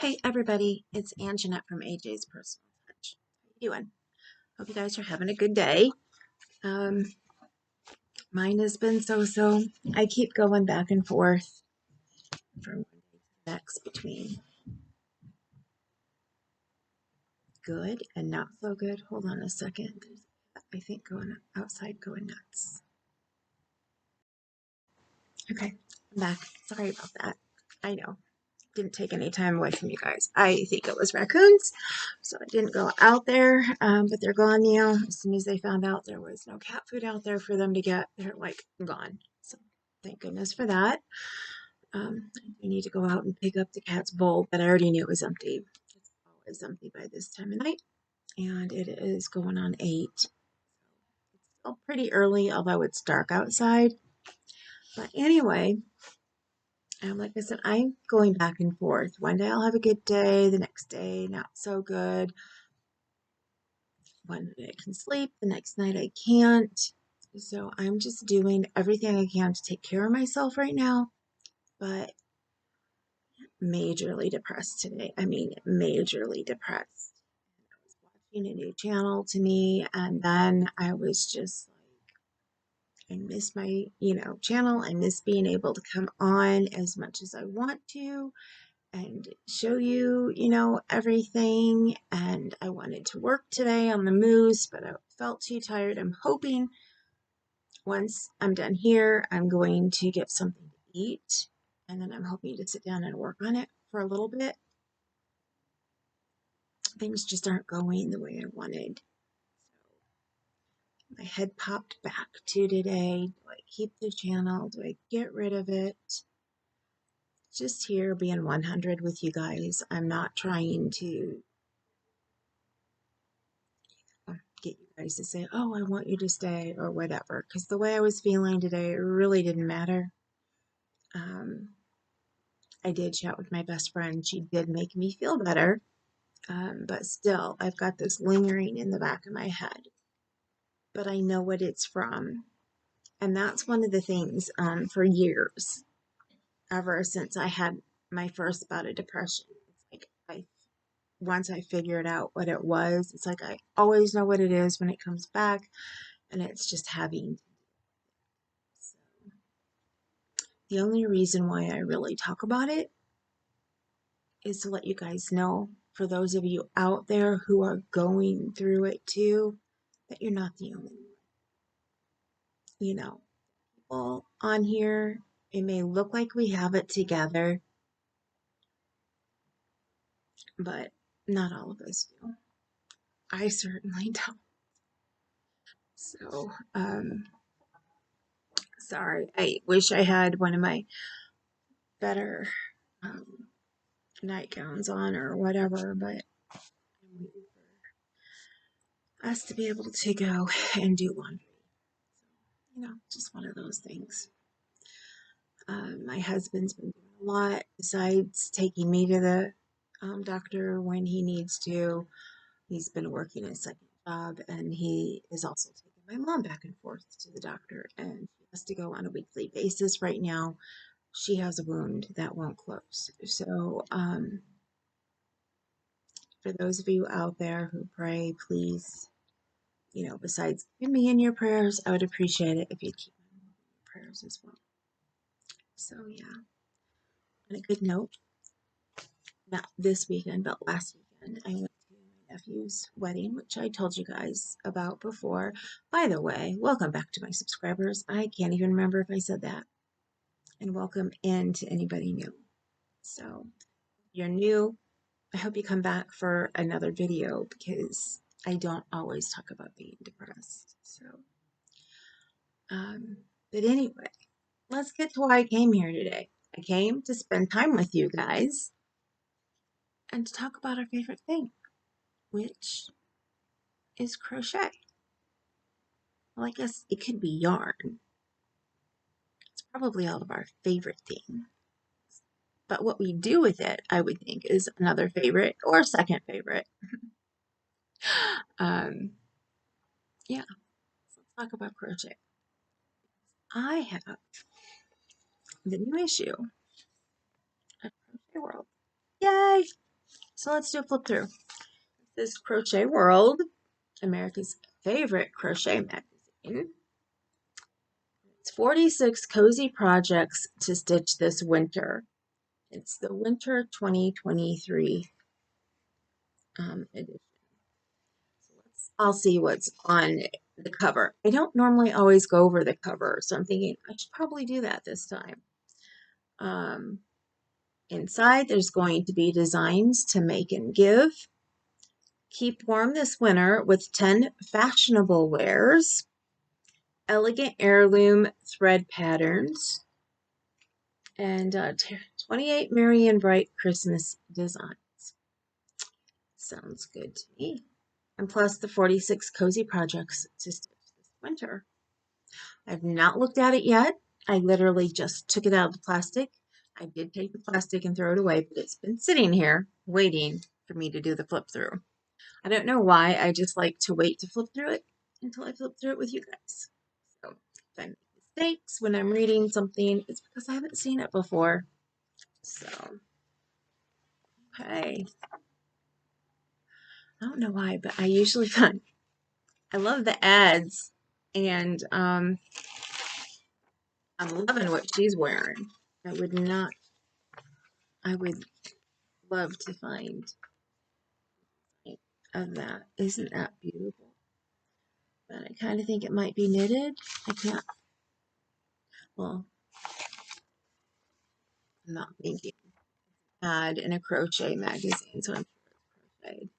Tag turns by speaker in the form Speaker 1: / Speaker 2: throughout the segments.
Speaker 1: Hey everybody, it's Anjanette from AJ's Personal Touch. How you doing? Hope you guys are having a good day. Um, Mine has been so. I keep going back and forth from one day to the next between good and not so good. Hold on a second. I think going outside going nuts. Okay, I'm back. Sorry about that. I know. Didn't take any time away from you guys. I think it was raccoons, so I didn't go out there, but they're gone now. As soon as they found out there was no cat food out there for them to get, they're like gone. So thank goodness for that. I need to go out and pick up the cat's bowl, but I already knew it was empty. It's always empty by this time of night, and it is going on 8. It's still pretty early, although it's dark outside. But anyway, like I said, I'm going back and forth. One day I'll have a good day, the next day not so good. One night I can sleep, the next night I can't. So I'm just doing everything I can to take care of myself right now, but majorly depressed today. I mean, majorly depressed. I was watching a new channel to me, and then I was just like, I miss my, channel. I miss being able to come on as much as I want to and show you, everything. And I wanted to work today on the moose, but I felt too tired. I'm hoping once I'm done here, I'm going to get something to eat. And then I'm hoping to sit down and work on it for a little bit. Things just aren't going the way I wanted. So my head popped back to today. Do I keep the channel? Do I get rid of it? Just here being 100 with you guys. I'm not trying to get you guys to say, oh, I want you to stay or whatever, because the way I was feeling today, it really didn't matter. I did chat with my best friend. She did make me feel better, but still, I've got this lingering in the back of my head, but I know what it's from. And that's one of the things for years, ever since I had my first bout of depression. It's like once I figured out what it was, it's like I always know what it is when it comes back, and it's just having. So the only reason why I really talk about it is to let you guys know, for those of you out there who are going through it too, that you're not the only one. People on here, it may look like we have it together, but not all of us do. I certainly don't. So, sorry. I wish I had one of my better nightgowns on or whatever, but I'm waiting for us to be able to go and do laundry. Just one of those things. My husband's been doing a lot besides taking me to the doctor when he needs to. He's been working a second job, and he is also taking my mom back and forth to the doctor, and she has to go on a weekly basis right now. She has a wound that won't close. So, for those of you out there who pray, please, besides keeping me in your prayers, I would appreciate it if you'd keep me in your prayers as well. So, yeah. On a good note, not this weekend, but last weekend, I went to my nephew's wedding, which I told you guys about before. By the way, welcome back to my subscribers. I can't even remember if I said that. And welcome in to anybody new. So, if you're new, I hope you come back for another video, because I don't always talk about being depressed. So, but anyway, let's get to why I came here today. I came to spend time with you guys and to talk about our favorite thing, which is crochet. Well, I guess it could be yarn. It's probably all of our favorite thing. But what we do with it, I would think, is another favorite or second favorite. Yeah, so let's talk about crochet. I have the new issue of Crochet World. Yay! So let's do a flip through. This is Crochet World, America's favorite crochet magazine. It's 46 cozy projects to stitch this winter. It's the winter 2023 edition. I'll see what's on the cover. I don't normally always go over the cover, so I'm thinking I should probably do that this time. Inside, there's going to be designs to make and give. Keep warm this winter with 10 fashionable wears, elegant heirloom thread patterns, and 28 merry and bright Christmas designs. Sounds good to me. And plus the 46 cozy projects to stitch this winter. I've not looked at it yet. I literally just took it out of the plastic. I did take the plastic and throw it away, but it's been sitting here waiting for me to do the flip through. I don't know why. I just like to wait to flip through it until I flip through it with you guys. So if I make mistakes when I'm reading something, it's because I haven't seen it before. So, okay. I don't know why, but I usually find I love the ads, and I'm loving what she's wearing. I would love to find of that. Isn't that beautiful? But I kind of think it might be knitted. I can't, well, I'm not thinking. Ad in a crochet magazine, so I'm crocheted.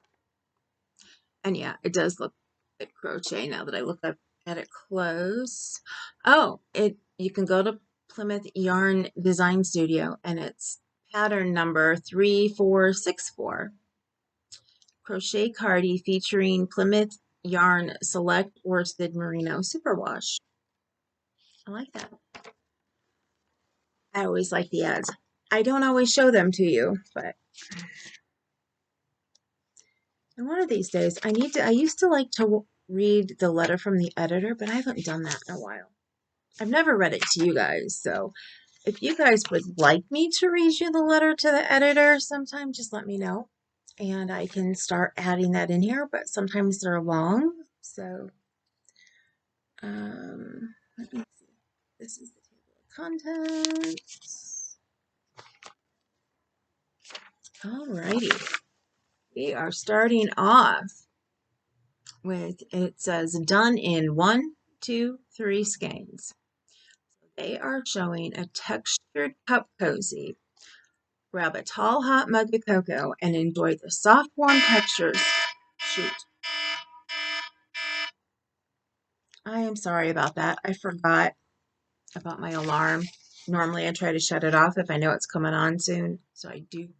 Speaker 1: And yeah, it does look like crochet now that I look up at it close. Oh, you can go to Plymouth Yarn Design Studio, and it's pattern number 3464. Crochet Cardi featuring Plymouth Yarn Select Worsted Merino Superwash. I like that. I always like the ads. I don't always show them to you, but and one of these days I used to like to read the letter from the editor, but I haven't done that in a while. I've never read it to you guys, so if you guys would like me to read you the letter to the editor sometime, just let me know. And I can start adding that in here, but sometimes they're long. So, let me see. This is the table of contents. Alrighty. We are starting off with, it says done in 1, 2, 3 skeins. They are showing a textured cup cozy. Grab a tall hot mug of cocoa and enjoy the soft warm textures. Shoot. I am sorry about that. I forgot about my alarm. Normally I try to shut it off if I know it's coming on soon. So I do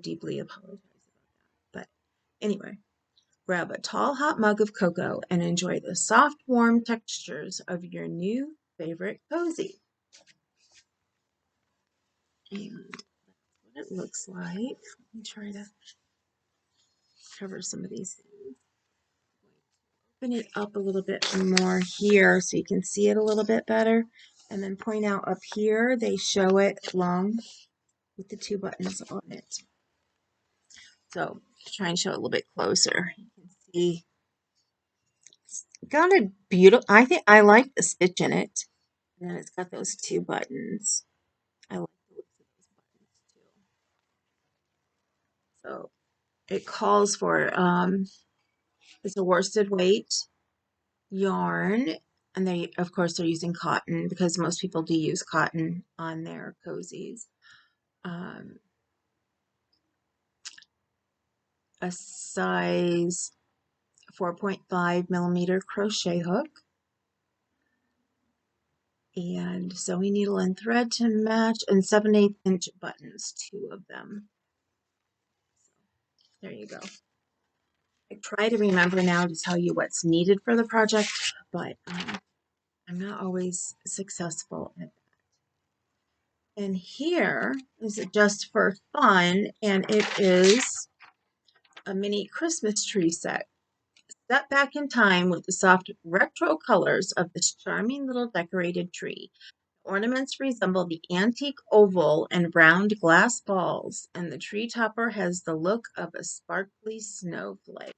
Speaker 1: deeply apologize about that. But anyway, grab a tall hot mug of cocoa and enjoy the soft warm textures of your new favorite cozy. And that's what it looks like. Let me try to cover some of these things. Open it up a little bit more here so you can see it a little bit better. And then point out up here, they show it long with the 2 buttons on it. So try and show it a little bit closer. You can see it's got a beautiful, I think I like the stitch in it. And then it's got those 2 buttons. I like the looks of those buttons too. So it calls for, it's a worsted weight yarn, and they, of course, they're using cotton because most people do use cotton on their cozies. A size 4.5 millimeter crochet hook, and sewing needle and thread to match, and 7/8 inch buttons, 2 of them. There you go. I try to remember now to tell you what's needed for the project, but I'm not always successful at that. And here is just for fun, and it is a mini Christmas tree set. Step back in time with the soft retro colors of this charming little decorated tree. Ornaments resemble the antique oval and round glass balls, and the tree topper has the look of a sparkly snowflake.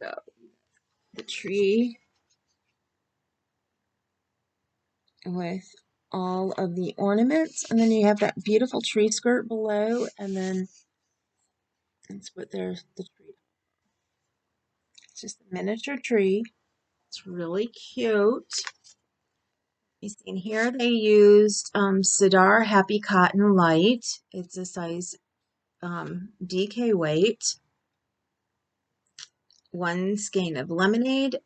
Speaker 1: So, the tree with all of the ornaments, and then you have that beautiful tree skirt below, and then that's what there's the tree. It's just a miniature tree. It's really cute. You see in here they used Cedar Happy Cotton Light. It's a size DK weight. 1 skein of lemonade,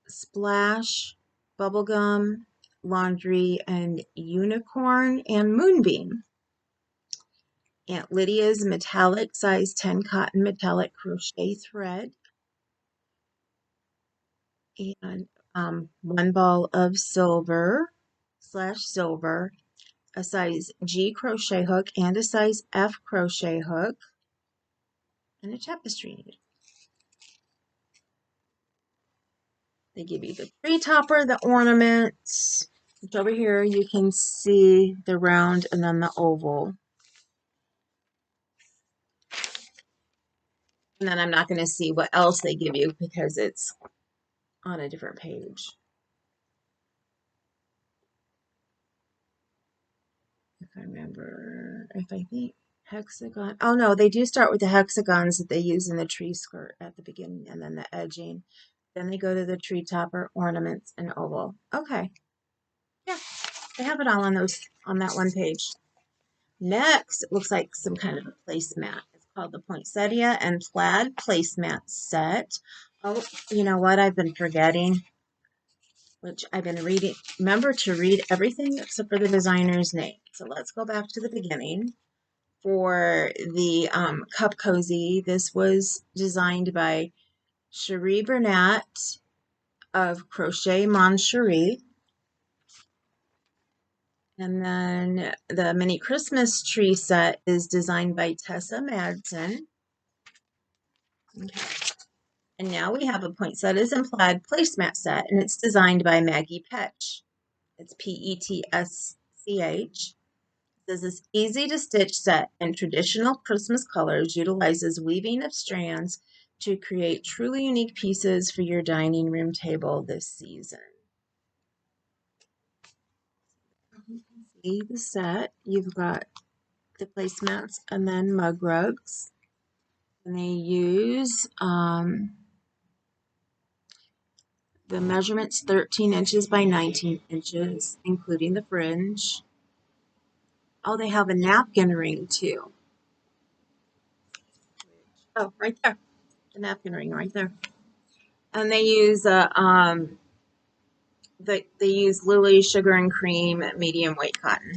Speaker 1: splash, bubblegum, laundry, and unicorn and moonbeam. Aunt Lydia's metallic size 10 cotton metallic crochet thread. And 1 ball of silver/silver, a size G crochet hook and a size F crochet hook, and a tapestry needle. They give you the tree topper, the ornaments, which over here you can see the round and then the oval. And then I'm not going to see what else they give you because it's on a different page. If I remember, if I think hexagon. Oh no, they do start with the hexagons that they use in the tree skirt at the beginning and then the edging. Then they go to the tree topper, ornaments, and oval. Okay. Yeah, they have it all on that one page. Next, it looks like some kind of a placemat. It's called the Poinsettia and Plaid Placemat Set. Oh, you know what? I've been forgetting, which I've been reading. Remember to read everything except for the designer's name. So let's go back to the beginning. For the Cup Cozy, this was designed by Cherie Burnett of Crochet Mon Cherie. And then the mini Christmas tree set is designed by Tessa Madsen. Okay. And now we have a Poinsettias and Plaid placemat set, and it's designed by Maggie Petsch. It's Petsch. This easy to stitch set in traditional Christmas colors utilizes weaving of strands to create truly unique pieces for your dining room table this season. You can see the set. You've got the placemats and then mug rugs. And they use the measurement's 13 inches by 19 inches, including the fringe. Oh, they have a napkin ring too. Oh, right there. The napkin ring right there. And they use they use Lily sugar and cream medium weight cotton.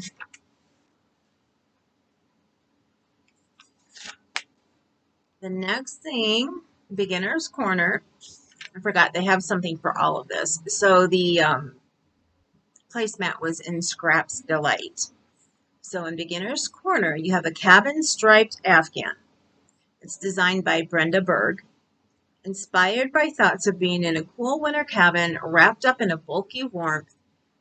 Speaker 1: The next thing, beginner's corner. I forgot they have something for all of this. So the placemat was in Scraps Delight. So in beginner's corner, you have a cabin striped afghan. It's designed by Brenda Berg. Inspired by thoughts of being in a cool winter cabin wrapped up in a bulky warmth,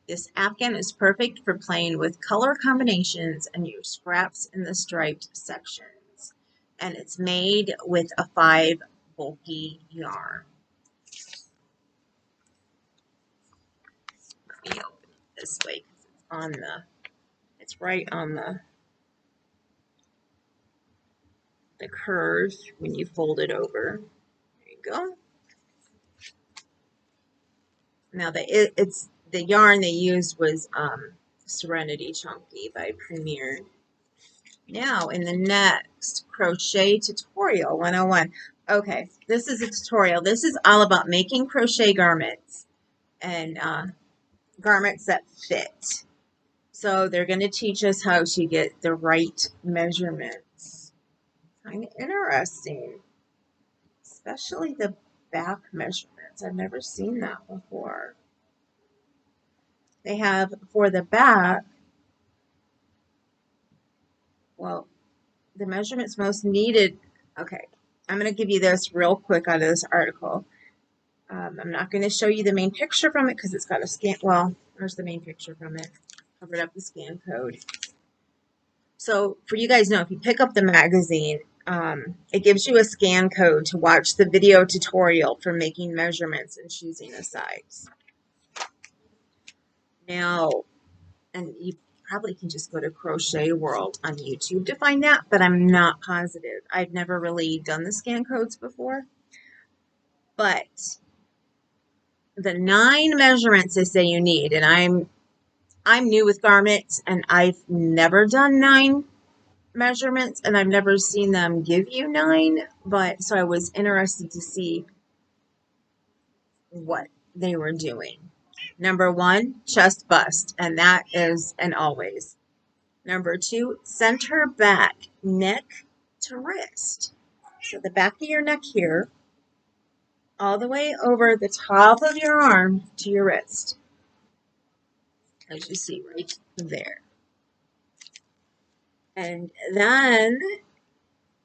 Speaker 1: this afghan is perfect for playing with color combinations and your scraps in the striped sections. And it's made with a 5 bulky yarn. Let me open it this way because it's right on the curve when you fold it over. There you go. Now the yarn they used was Serenity Chunky by Premier. Now in the next crochet tutorial 101. Okay, this is a tutorial. This is all about making crochet garments and garments that fit. So they're going to teach us how to get the right measurements. Kind of interesting, especially the back measurements. I've never seen that before. They have for the back, well, the measurements most needed. Okay, I'm going to give you this real quick out of this article. I'm not going to show you the main picture from it because it's got a scan. Well, there's the main picture from it. Covered up the scan code. So for you guys know, if you pick up the magazine, it gives you a scan code to watch the video tutorial for making measurements and choosing a size. Now, and you probably can just go to Crochet World on YouTube to find that, but I'm not positive. I've never really done the scan codes before. But the 9 measurements they say you need, and I'm new with garments, and I've never done 9 measurements, and I've never seen them give you 9, but so I was interested to see what they were doing. Number 1, chest bust, and that is an always. Number 2, center back, neck to wrist. So the back of your neck here, all the way over the top of your arm to your wrist, as you see right there. And then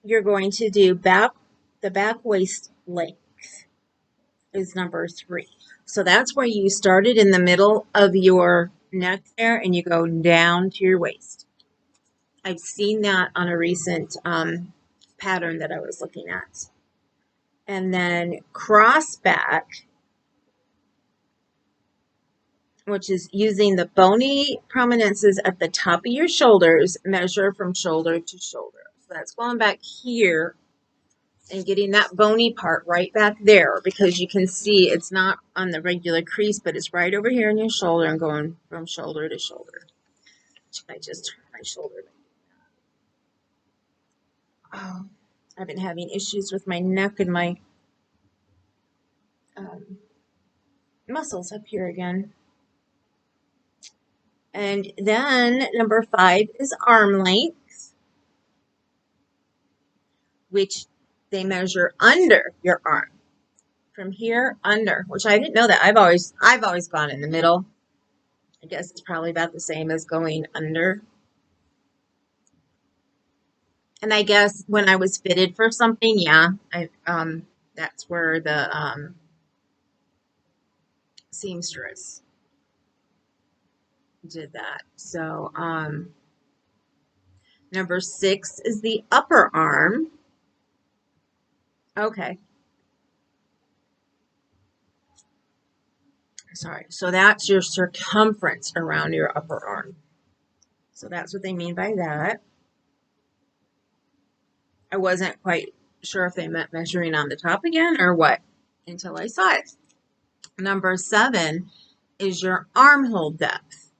Speaker 1: you're going to do the back waist length is number 3. So that's where you started in the middle of your neck there, and you go down to your waist. I've seen that on a recent pattern that I was looking at. And then cross back, which is using the bony prominences at the top of your shoulders, measure from shoulder to shoulder. So that's going back here and getting that bony part right back there, because you can see it's not on the regular crease, but it's right over here in your shoulder and going from shoulder to shoulder. I just turned my shoulder. Oh, I've been having issues with my neck and my muscles up here again. And then number 5 is arm length, which they measure under your arm. From here under, which I didn't know that. I've always gone in the middle. I guess it's probably about the same as going under. And I guess when I was fitted for something, yeah, that's where the seamstress did that. So number 6 is the upper arm. Okay. Sorry. So that's your circumference around your upper arm. So that's what they mean by that. I wasn't quite sure if they meant measuring on the top again or what until I saw it. Number 7 is your armhole depth.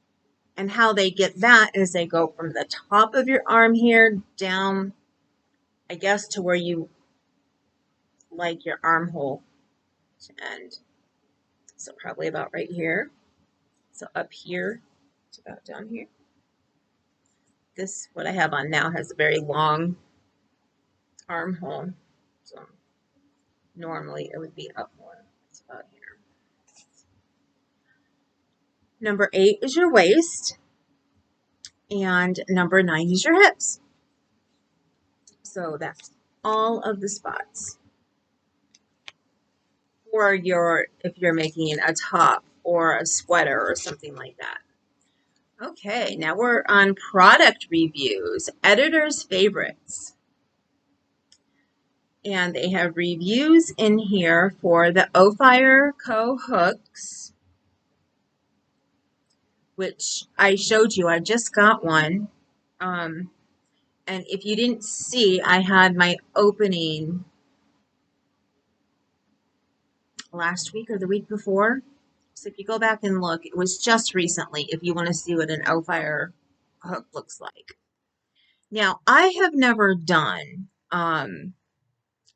Speaker 1: And how they get that is they go from the top of your arm here down, I guess, to where you like your armhole to end. So probably about right here. So up here to about down here. This, what I have on now, has a very long armhole. So normally it would be up more. It's about here. Number 8 is your waist. And number 9 is your hips. So that's all of the spots. Or if you're making a top or a sweater or something like that. Okay, now we're on product reviews, editor's favorites. And they have reviews in here for the Ophire hooks, which I showed you. I just got one. And if you didn't see, I had my opening last week or the week before. So if you go back and look, it was just recently if you want to see what an Ophire hook looks like. Now, I have never done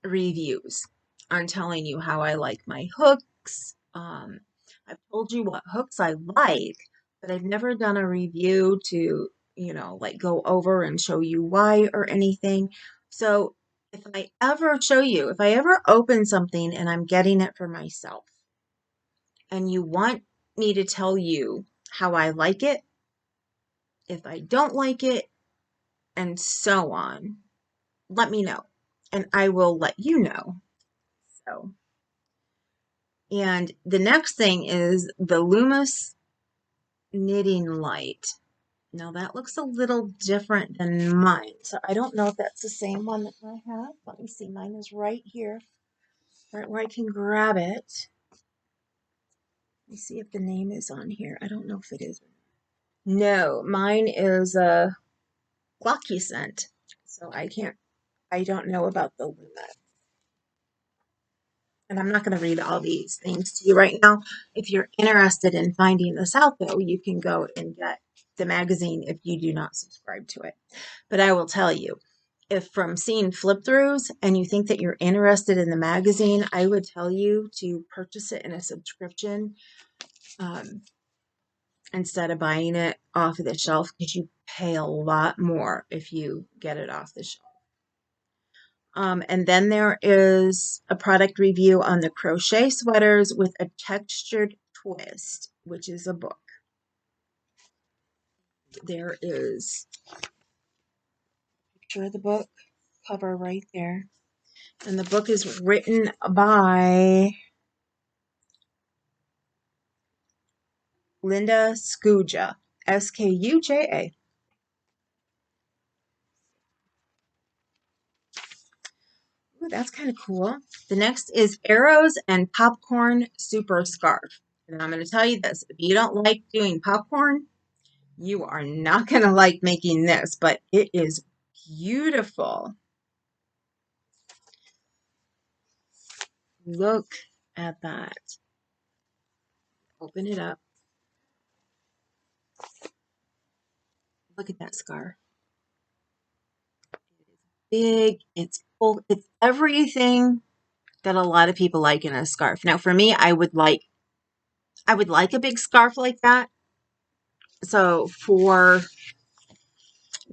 Speaker 1: reviews on telling you how I like my hooks. I've told you what hooks I like, but I've never done a review to, like go over and show you why or anything. So if I ever open something and I'm getting it for myself, and you want me to tell you how I like it, if I don't like it, and so on, let me know, and I will let you know. So, And the next thing is the Loomis Knitting Light. Now that looks a little different than mine. So I don't know if that's the same one that I have. Let me see. Mine is right here, right where I can grab it. Let me see if the name is on here. I don't know if it is. No, mine is a Glocky scent. So I don't know about the Luma. And I'm not going to read all these things to you right now. If you're interested in finding this out, though, you can go and get the magazine if you do not subscribe to it. But I will tell you, if from seeing flip throughs and you think that you're interested in the magazine, I would tell you to purchase it in a subscription instead of buying it off of the shelf, because you pay a lot more if you get it off the shelf. And then there is a product review on the Crochet Sweaters with a Textured Twist, which is a book. There is a picture of the book cover right there. And the book is written by Linda Skuja, Skuja. Ooh, that's kind of cool. The next is Arrows and Popcorn Super Scarf. And I'm going to tell you this, if you don't like doing popcorn, you are not going to like making this, but it is beautiful. Look at that. Open it up. Look at that scarf. Big. It's full. It's everything that a lot of people like in a scarf. Now, for me, I would like a big scarf like that. So for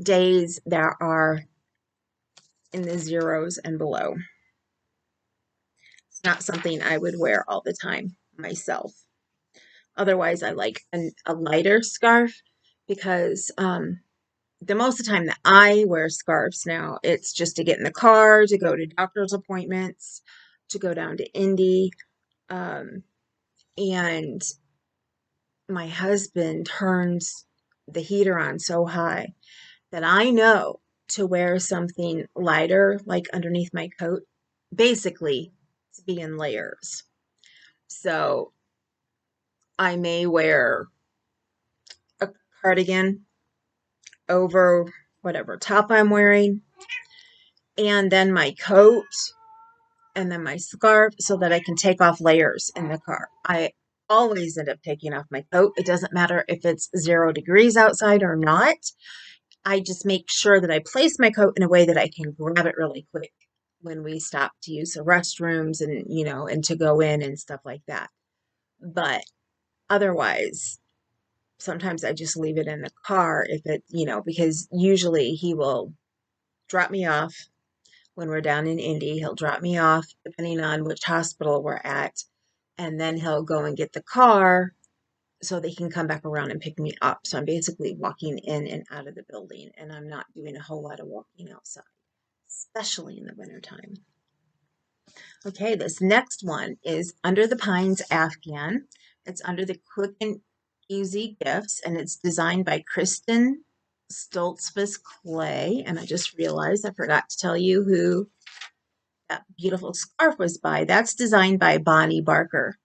Speaker 1: days that are in the zeros and below, it's not something I would wear all the time myself. Otherwise, I like a lighter scarf because the most of the time that I wear scarves now, it's just to get in the car, to go to doctor's appointments, to go down to Indy. And my husband turns the heater on so high that I know to wear something lighter, like underneath my coat, basically to be in layers. So I may wear a cardigan over whatever top I'm wearing, and then my coat, and then my scarf, so that I can take off layers in the car. I always end up taking off my coat. It doesn't matter if it's 0 degrees outside or not. I just make sure that I place my coat in a way that I can grab it really quick when we stop to use the restrooms and, and to go in and stuff like that. But otherwise, sometimes I just leave it in the car if it, because usually he will drop me off when we're down in Indy. He'll drop me off depending on which hospital we're at, and then he'll go and get the car so they can come back around and pick me up. So I'm basically walking in and out of the building, and I'm not doing a whole lot of walking outside, especially in the wintertime. Okay, this next one is Under the Pines Afghan. It's under the Quick and Easy Gifts, and it's designed by Kristen Stoltzfus Clay. And I just realized I forgot to tell you who that beautiful scarf was by. That's designed by Bonnie Barker.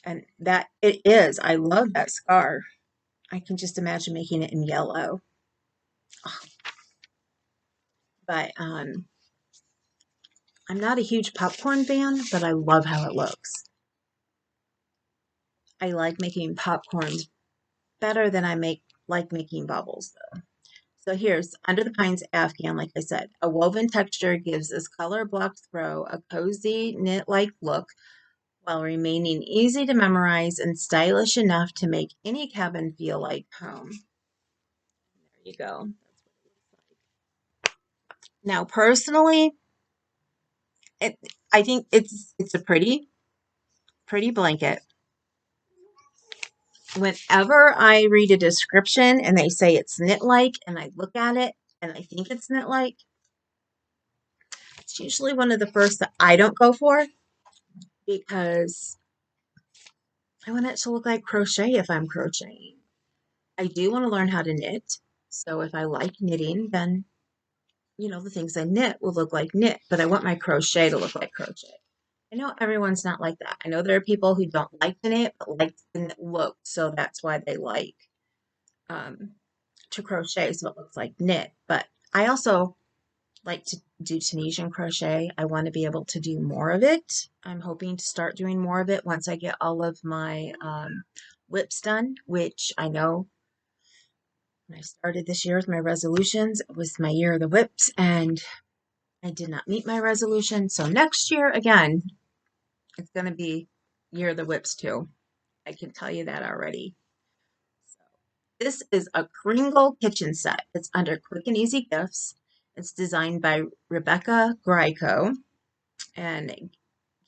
Speaker 1: And that it is. I love that scarf. I can just imagine making it in yellow. But I'm not a huge popcorn fan, but I love how it looks. I like making popcorns better than like making bubbles though. So here's Under the Pines Afghan, like I said. A woven texture gives this color block throw a cozy knit-like look while remaining easy to memorize and stylish enough to make any cabin feel like home. There you go. That's what it looks like. Now, personally, I think it's a pretty blanket. Whenever I read a description and they say it's knit-like and I look at it and I think it's knit-like, it's usually one of the first that I don't go for because I want it to look like crochet if I'm crocheting. I do want to learn how to knit. So if I like knitting, then, you know, the things I knit will look like knit, but I want my crochet to look like crochet. I know everyone's not like that. I know there are people who don't like to knit, but like the knit look, so that's why they like um, to crochet, so it looks like knit. But I also like to do Tunisian crochet. I want to be able to do more of it. I'm hoping to start doing more of it once I get all of my whips done, which I know when I started this year with my resolutions, it was my year of the whips, and I did not meet my resolution. So next year, again, it's going to be year of the whips too. I can tell you that already. So this is a Kringle kitchen set. It's under Quick and Easy Gifts. It's designed by Rebecca Gryko, and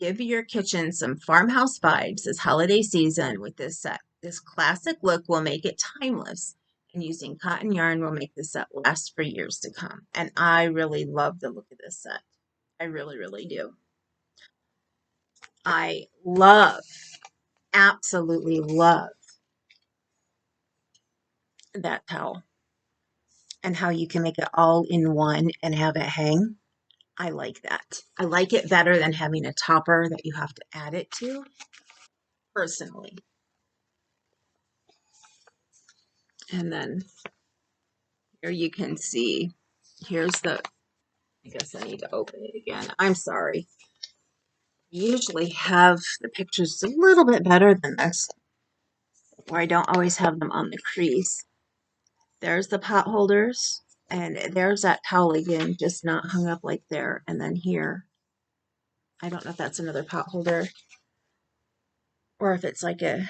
Speaker 1: give your kitchen some farmhouse vibes this holiday season with this set. This classic look will make it timeless, and using cotton yarn will make this set last for years to come. And I really love the look of this set. I really, really do. I love, absolutely love that towel and how you can make it all in one and have it hang. I like that. I like it better than having a topper that you have to add it to, personally. And then here you can see, here's the, I guess I need to open it again. I'm sorry. I usually have the pictures a little bit better than this, where I don't always have them on the crease. There's the pot holders, and there's that towel again, just not hung up like there. And then here, I don't know if that's another pot holder or if it's like a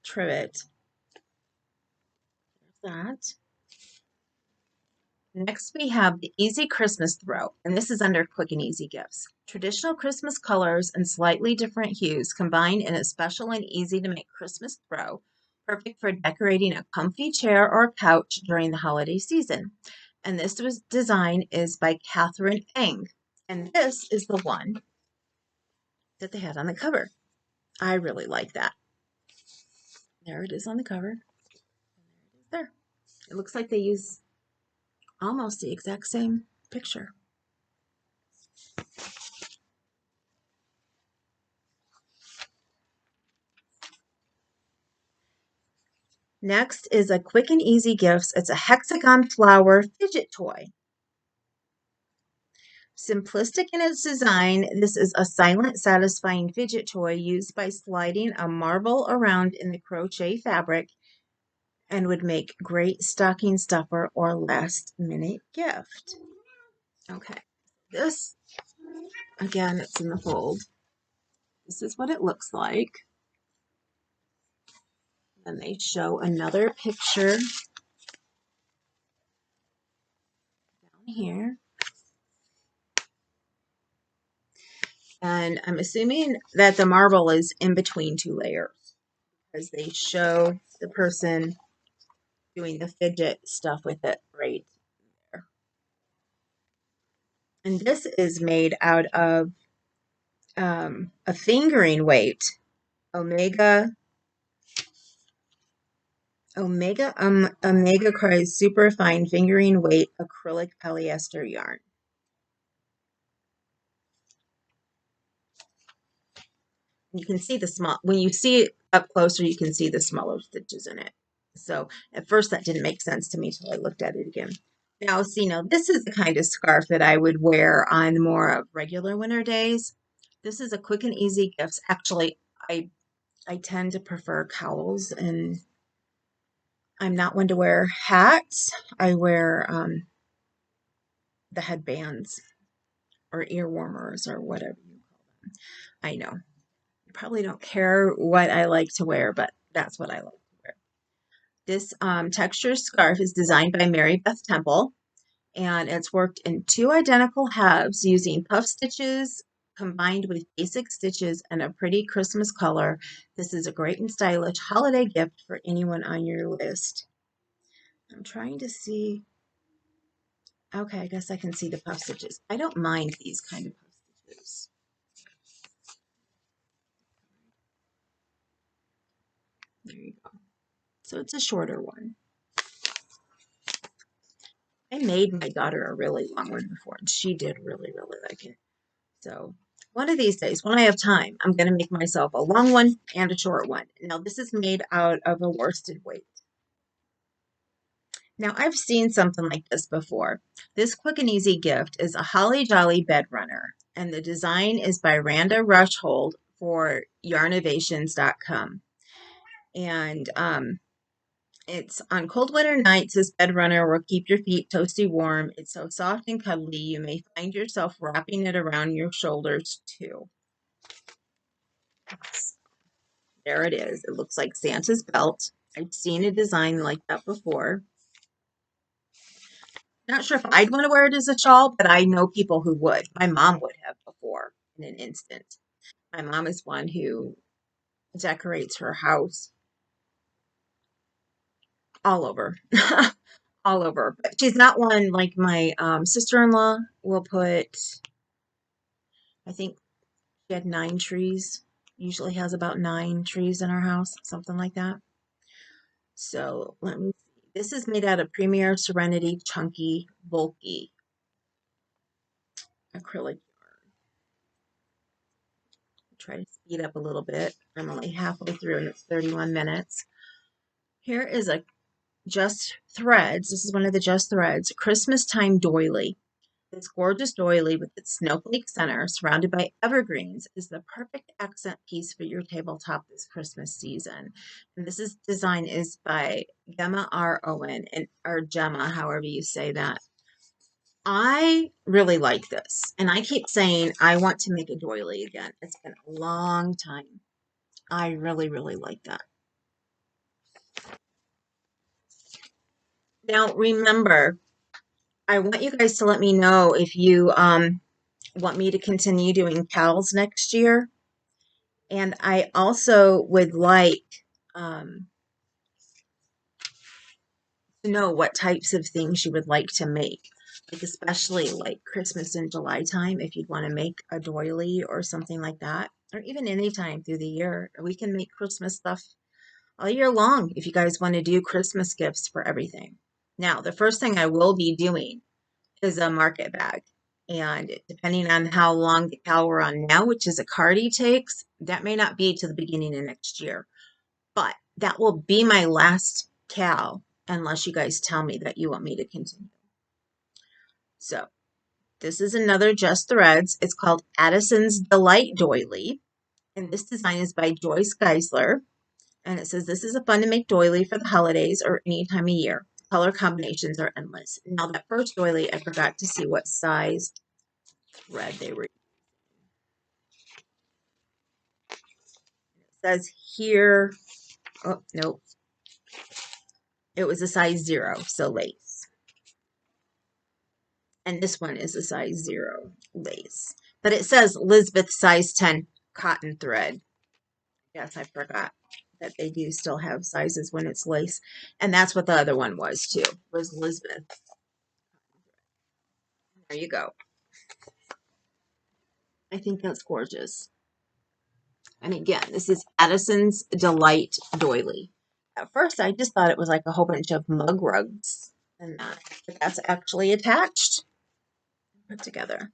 Speaker 1: trivet. That. Next, we have the Easy Christmas Throw, and this is under Quick and Easy Gifts. Traditional Christmas colors and slightly different hues combined in a special and easy to make Christmas throw, perfect for decorating a comfy chair or couch during the holiday season. And this was design is by Catherine Eng, and this is the one that they had on the cover. I really like that. There it is on the cover. There. It looks like they use almost the exact same picture. Next is a Quick and Easy Gifts. It's a hexagon flower fidget toy. Simplistic in its design, this is a silent, satisfying fidget toy used by sliding a marble around in the crochet fabric and would make great stocking stuffer or last minute gift. Okay, this, again, it's in the fold. This is what it looks like. And they show another picture down here. And I'm assuming that the marble is in between two layers because they show the person doing the fidget stuff with it right there. And this is made out of a fingering weight, Omega Cries super fine fingering weight acrylic polyester yarn. You can see the small, when you see it up closer, you can see the smaller stitches in it. So at first that didn't make sense to me until I looked at it again. Now, see, now this is the kind of scarf that I would wear on more of regular winter days. This is a Quick and Easy Gifts. Actually, I tend to prefer cowls, and I'm not one to wear hats. I wear the headbands or ear warmers or whatever you call them. I know. You probably don't care what I like to wear, but that's what I like to wear. This texture scarf is designed by Mary Beth Temple, and it's worked in two identical halves using puff stitches combined with basic stitches and a pretty Christmas color. This is a great and stylish holiday gift for anyone on your list. I'm trying to see. Okay, I guess I can see the puff stitches. I don't mind these kind of puff stitches. There you go. So it's a shorter one. I made my daughter a really long one before, and she did really, really like it. So one of these days, when I have time, I'm going to make myself a long one and a short one. Now, this is made out of a worsted weight. Now, I've seen something like this before. This quick and easy gift is a Holly Jolly bed runner, and the design is by Randa Rushhold for yarnovations.com. And it's on cold winter nights, this bed runner will keep your feet toasty warm. It's so soft and cuddly, you may find yourself wrapping it around your shoulders too. There it is. It looks like Santa's belt. I've seen a design like that before. Not sure if I'd want to wear it as a shawl, but I know people who would. My mom would have before in an instant. My mom is one who decorates her house all over. All over. But she's not one like my sister-in-law will put, I think she had 9 trees. Usually has about 9 trees in her house, something like that. So let me see. This is made out of Premier Serenity Chunky Bulky acrylic. Try to speed up a little bit. I'm only halfway through and it's 31 minutes. Here is a Just Threads. This is one of the Just Threads Christmas Time doily. This gorgeous doily with its snowflake center surrounded by evergreens is the perfect accent piece for your tabletop this Christmas season. And this design is by Gemma R. Owen, or Gemma, however you say that. I really like this, and I keep saying I want to make a doily again. It's been a long time. I really, really like that. Now, remember, I want you guys to let me know if you want me to continue doing pals next year. And I also would like um, to know what types of things you would like to make. Like especially like Christmas and July time, if you'd want to make a doily or something like that, or even any time through the year. We can make Christmas stuff all year long if you guys want to do Christmas gifts for everything. Now, the first thing I will be doing is a market bag. And depending on how long the cal we're on now, which is a cardi takes, that may not be to the beginning of next year. But that will be my last cal unless you guys tell me that you want me to continue. So this is another Just Threads. It's called Addison's Delight Doily. And this design is by Joyce Geisler. And it says, this is a fun to make doily for the holidays or any time of year. Color combinations are endless. Now that first doily, I forgot to see what size thread they were. It says here, oh, nope. It was a size 0, so lace. And this one is a size 0 lace. But it says Lisbeth size 10 cotton thread. Yes, I forgot that they do still have sizes when it's lace. And that's what the other one was too, was Lisbeth. There you go. I think that's gorgeous. And again, this is Addison's Delight Doily. At first, I just thought it was like a whole bunch of mug rugs and that, but that's actually attached, put together.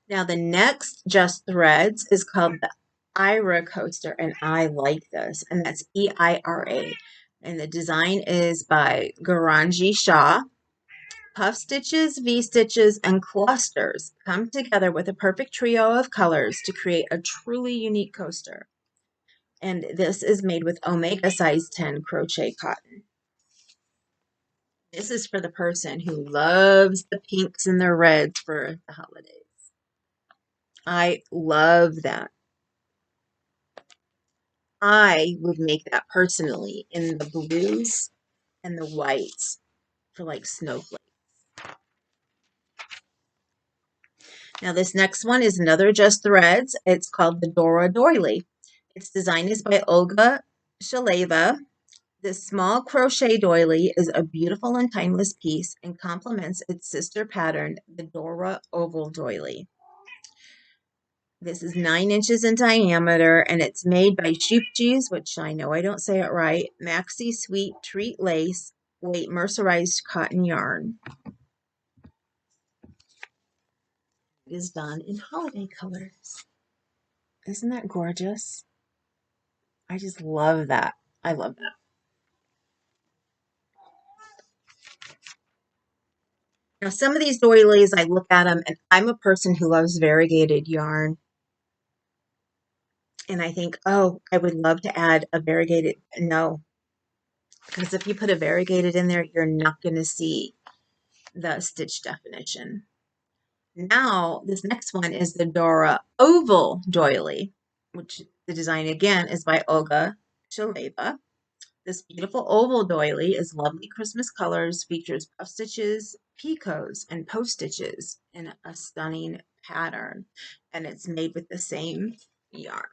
Speaker 1: Now, the next Just Threads is called the Ira Coaster, and I like this, and that's EIRA. And the design is by Garanji Shah. Puff stitches, V-stitches, and clusters come together with a perfect trio of colors to create a truly unique coaster. And this is made with Omega size 10 crochet cotton. This is for the person who loves the pinks and the reds for the holidays. I love that. I would make that personally in the blues and the whites for like snowflakes. Now this next one is another Just Threads. It's called the Dora Doily. Its design is by Olga Shaleva. This small crochet doily is a beautiful and timeless piece and complements its sister pattern, the Dora Oval Doily. This is 9 inches in diameter, and it's made by Shoopjees, which I know I don't say it right, Maxi Sweet Treat Lace, weight mercerized cotton yarn. It is done in holiday colors. Isn't that gorgeous? I just love that. I love that. Now, some of these doilies, I look at them, and I'm a person who loves variegated yarn. And I think, oh, I would love to add a variegated. No, because if you put a variegated in there, you're not going to see the stitch definition. Now, this next one is the Dora Oval Doily, which the design again is by Olga Shaleva. This beautiful oval doily is lovely Christmas colors, features puff stitches, picots, and post stitches in a stunning pattern. And it's made with the same yarn.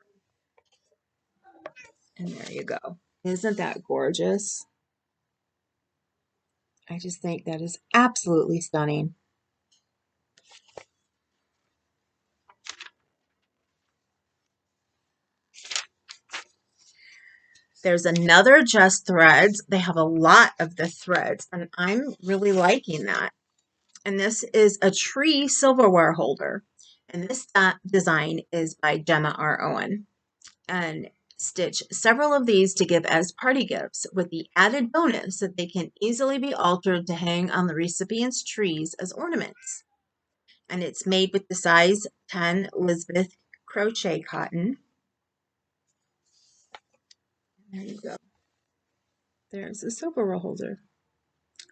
Speaker 1: And there you go. Isn't that gorgeous? I just think that is absolutely stunning. There's another Just Threads. They have a lot of the threads, and I'm really liking that. And this is a tree silverware holder. And this design is by Gemma R. Owen. And stitch several of these to give as party gifts, with the added bonus that they can easily be altered to hang on the recipient's trees as ornaments. And it's made with the size 10 Elizabeth crochet cotton. There you go. There's a silverware holder.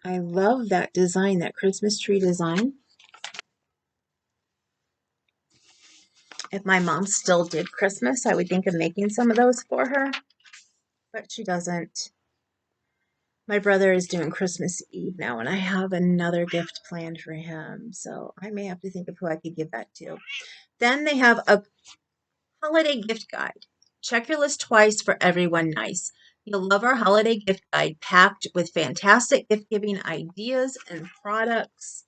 Speaker 1: I love that design, that Christmas tree design. If my mom still did Christmas, I would think of making some of those for her, but she doesn't. My brother is doing Christmas Eve now, and I have another gift planned for him, so I may have to think of who I could give that to. Then they have a holiday gift guide. Check your list twice for everyone nice. You'll love our holiday gift guide, packed with fantastic gift-giving ideas and products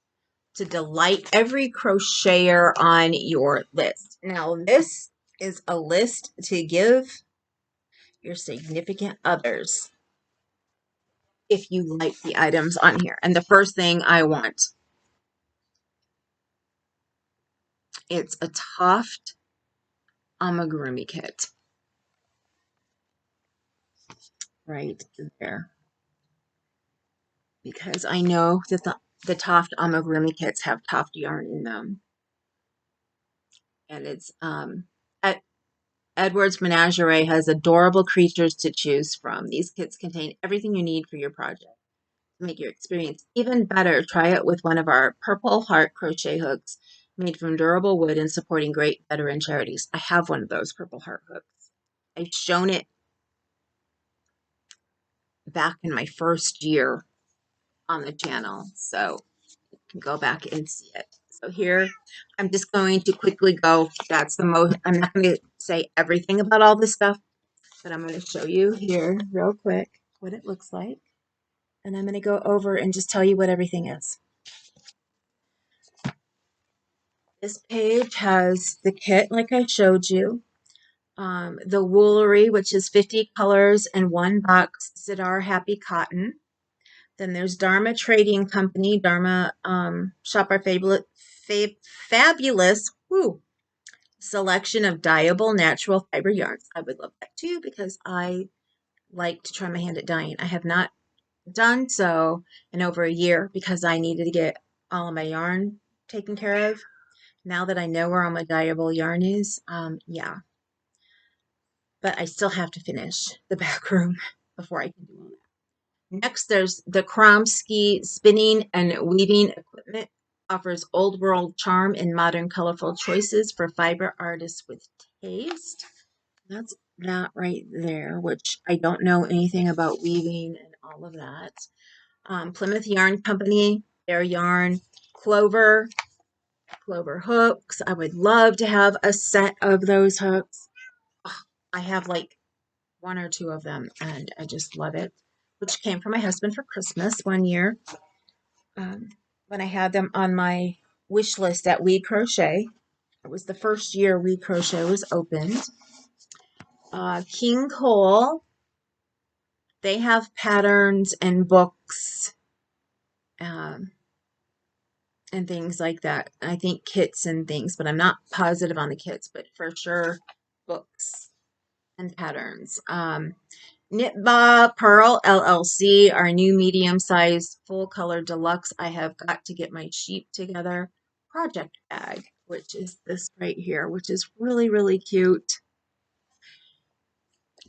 Speaker 1: to delight every crocheter on your list. Now, this is a list to give your significant others if you like the items on here. And the first thing I want, it's a Toft amigurumi kit right there. Because I know that the Toft amigurumi kits have Toft yarn in them. And it's at Edward's Menagerie has adorable creatures to choose from. These kits contain everything you need for your project. To make your experience even better, try it with one of our Purple Heart crochet hooks, made from durable wood and supporting great veteran charities. I have one of those Purple Heart hooks. I've shown it back in my first year on the channel, so you can go back and see it. So here, I'm just going to quickly go. That's the most, I'm not going to say everything about all this stuff, but I'm going to show you here real quick what it looks like. And I'm going to go over and just tell you what everything is. This page has the kit, like I showed you. The Woolery, which is 50 colors in one box, Sidar Happy Cotton. Then there's Dharma Trading Company, Dharma Shop Our Fabulous selection of dyeable natural fiber yarns. I would love that too, because I like to try my hand at dyeing. I have not done so in over a year because I needed to get all of my yarn taken care of. Now that I know where all my dyeable yarn is, yeah. But I still have to finish the back room before I can do all that. Next, there's the Kromsky Spinning and Weaving Equipment. Offers old world charm and modern colorful choices for fiber artists with taste. That's that right there, which I don't know anything about weaving and all of that. Plymouth Yarn Company, their yarn, Clover hooks. I would love to have a set of those hooks. Oh, I have like one or two of them, and I just love it, which came from my husband for Christmas one year when I had them on my wish list at We Crochet. It was the first year We Crochet was opened. King Cole, they have patterns and books um, and things like that. I think kits and things, but I'm not positive on the kits, but for sure books and patterns. Knitba Pearl LLC, our new medium-sized full-color deluxe. I have got to get my sheep together project bag, which is this right here, which is really, really cute.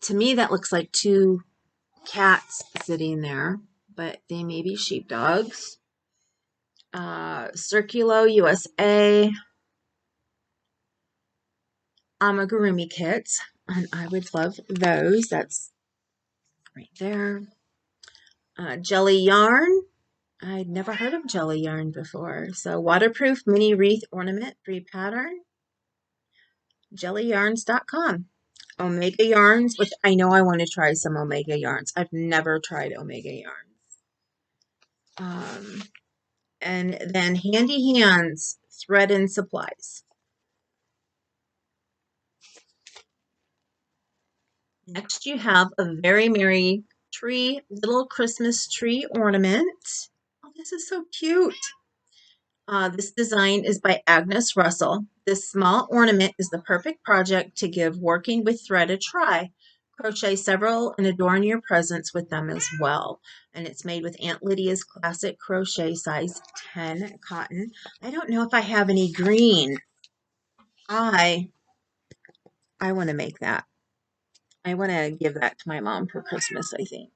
Speaker 1: To me, that looks like two cats sitting there, but they may be sheepdogs. Circulo USA amigurumi kits, and I would love those. That's right there. Jelly yarn. I'd never heard of jelly yarn before. So waterproof mini wreath ornament, free pattern. Jellyyarns.com. Omega yarns, which I know I want to try some Omega yarns. I've never tried Omega yarns. And then Handy Hands thread and supplies. Next, you have a Very Merry Tree, little Christmas tree ornament. Oh, this is so cute. This design is by Agnes Russell. This small ornament is the perfect project to give working with thread a try. Crochet several and adorn your presents with them as well. And it's made with Aunt Lydia's classic crochet size 10 cotton. I don't know if I have any green. I want to make that. I want to give that to my mom for Christmas, I think.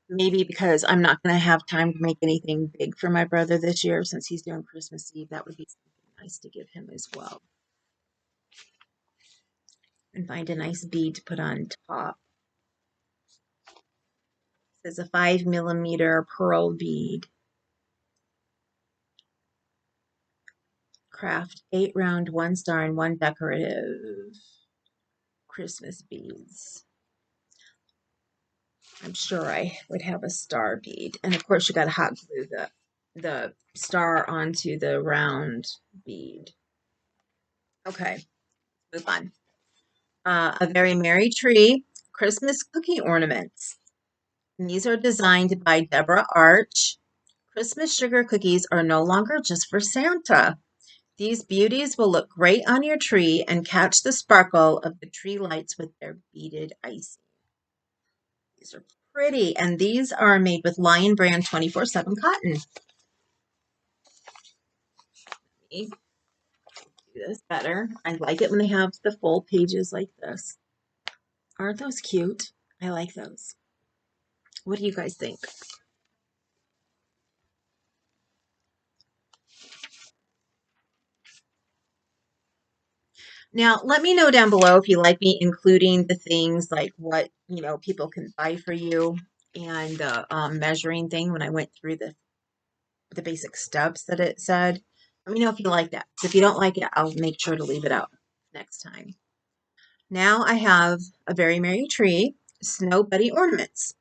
Speaker 1: Maybe because I'm not going to have time to make anything big for my brother this year since he's doing Christmas Eve. That would be something nice to give him as well. And find a nice bead to put on top. It says a 5mm pearl bead. Craft 8 round, 1 star, and 1 decorative Christmas beads. I'm sure I would have a star bead. And of course you got to hot glue the star onto the round bead. Okay, move on. A Very Merry Tree Christmas cookie ornaments. And these are designed by Deborah Arch. Christmas sugar cookies are no longer just for Santa. These beauties will look great on your tree and catch the sparkle of the tree lights with their beaded icing. These are pretty, and these are made with Lion Brand 24/7 cotton. Let me do this better. I like it when they have the full pages like this. Aren't those cute? I like those. What do you guys think? Now, let me know down below if you like me including the things like what, people can buy for you and the measuring thing when I went through the basic steps that it said. Let me know if you like that. If you don't like it, I'll make sure to leave it out next time. Now I have a Very Merry Tree Snow Buddy Ornaments